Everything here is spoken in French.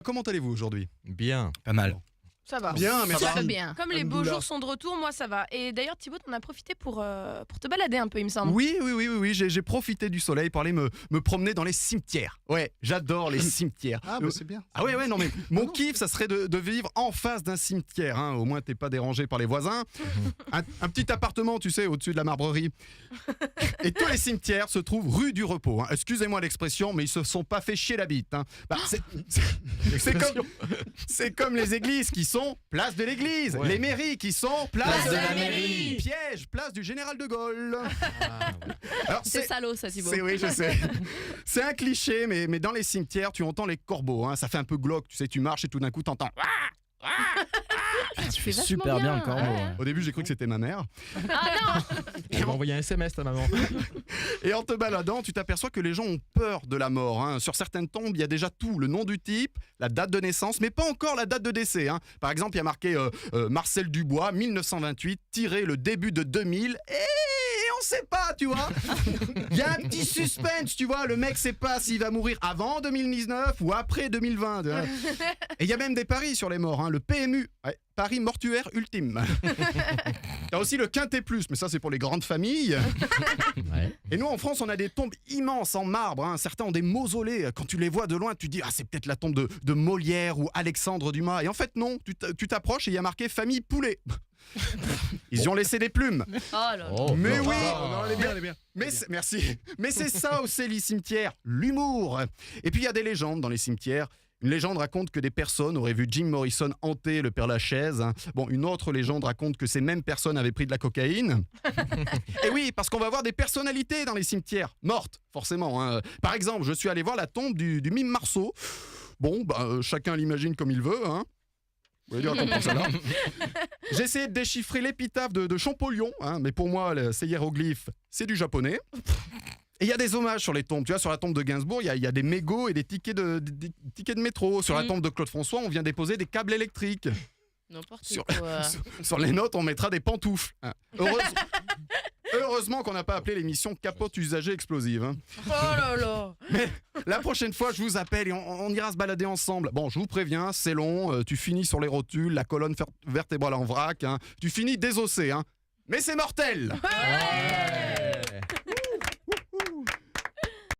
Comment allez-vous aujourd'hui? Bien. Pas mal. Ça va. Bien, merci. Ça va bien. Comme les beaux Alhamdoulilah. jours sont de retour, moi ça va. Et d'ailleurs Thibaut, on a profité pour te balader un peu, il me semble. Oui, j'ai profité du soleil pour aller me promener dans les cimetières. Ouais, j'adore les cimetières. Ah, bah c'est bien. Ah ouais, non mais mon kiff, ça serait de vivre en face d'un cimetière. Hein. Au moins, t'es pas dérangé par les voisins. Un petit appartement, tu sais, au-dessus de la Marbrerie. Et tous les cimetières se trouvent rue du Repos. Hein. Excusez-moi l'expression, mais ils se sont pas fait chier la bite. Hein. Bah, c'est comme les églises qui sont place de l'église. Ouais. Les mairies qui sont place de la mairie. Piège, place du général de Gaulle. Alors, C'est salaud ça, Thibaut. oui, je sais. C'est un cliché, mais dans les cimetières, tu entends les corbeaux. Hein. Ça fait un peu glauque. Tu sais, tu marches et tout d'un coup, t'entends. Tu fais vachement Super bien le corbeau. ouais. Au début, j'ai cru que c'était ma mère. Ah non. Elle m'a envoyé un SMS ta maman. Et en te baladant, tu t'aperçois que les gens ont peur de la mort. Hein. Sur certaines tombes, il y a déjà tout. Le nom du type, la date de naissance, mais pas encore la date de décès. Hein. Par exemple, il y a marqué Marcel Dubois, 1928, tiré le début de 2000. Et on sait pas, tu vois. Il y a un petit suspense, tu vois. Le mec sait pas s'il va mourir avant 2019 ou après 2020. Tu vois. Et il y a même des paris sur les morts. Hein. Le PMU, ouais, Paris mortuaire ultime. T'as aussi le Quintet Plus, mais ça c'est pour les grandes familles. Ouais. Et nous en France, on a des tombes immenses en marbre. Hein. Certains ont des mausolées. Quand tu les vois de loin, tu te dis c'est peut-être la tombe de Molière ou Alexandre Dumas. Et en fait non, tu t'approches et il y a marqué famille Poulet. Ils y ont laissé des plumes. Oh là là. Oh, Mais non. oui. elle est bien, elle est bien. Merci. Mais c'est ça aussi les cimetières, l'humour. Et puis il y a des légendes dans les cimetières. Une légende raconte que des personnes auraient vu Jim Morrison hanter le Père Lachaise. Hein. Bon, une autre légende raconte que ces mêmes personnes avaient pris de la cocaïne. Et oui, parce qu'on va voir des personnalités dans les cimetières, mortes, forcément. Hein. Par exemple, je suis allé voir la tombe du mime Marceau. Bon, chacun l'imagine comme il veut, hein. Vous voulez dire qu'on prend ça là. J'ai essayé de déchiffrer l'épitaphe de Champollion, hein, mais pour moi, ces hiéroglyphes, c'est du japonais. Et il y a des hommages sur les tombes. Tu vois, sur la tombe de Gainsbourg, il y a des mégots et des tickets de métro. Sur la tombe de Claude François, on vient déposer des câbles électriques. N'importe Sur, quoi. sur les notes, on mettra des pantoufles. Hein. Heureusement qu'on n'a pas appelé l'émission Capote usagée explosive. Hein. Oh là là. La prochaine fois, je vous appelle et on ira se balader ensemble. Bon, je vous préviens, c'est long. Tu finis sur les rotules, la colonne vertébrale en vrac. Hein. Tu finis désossé. Hein. Mais c'est mortel. Ouais.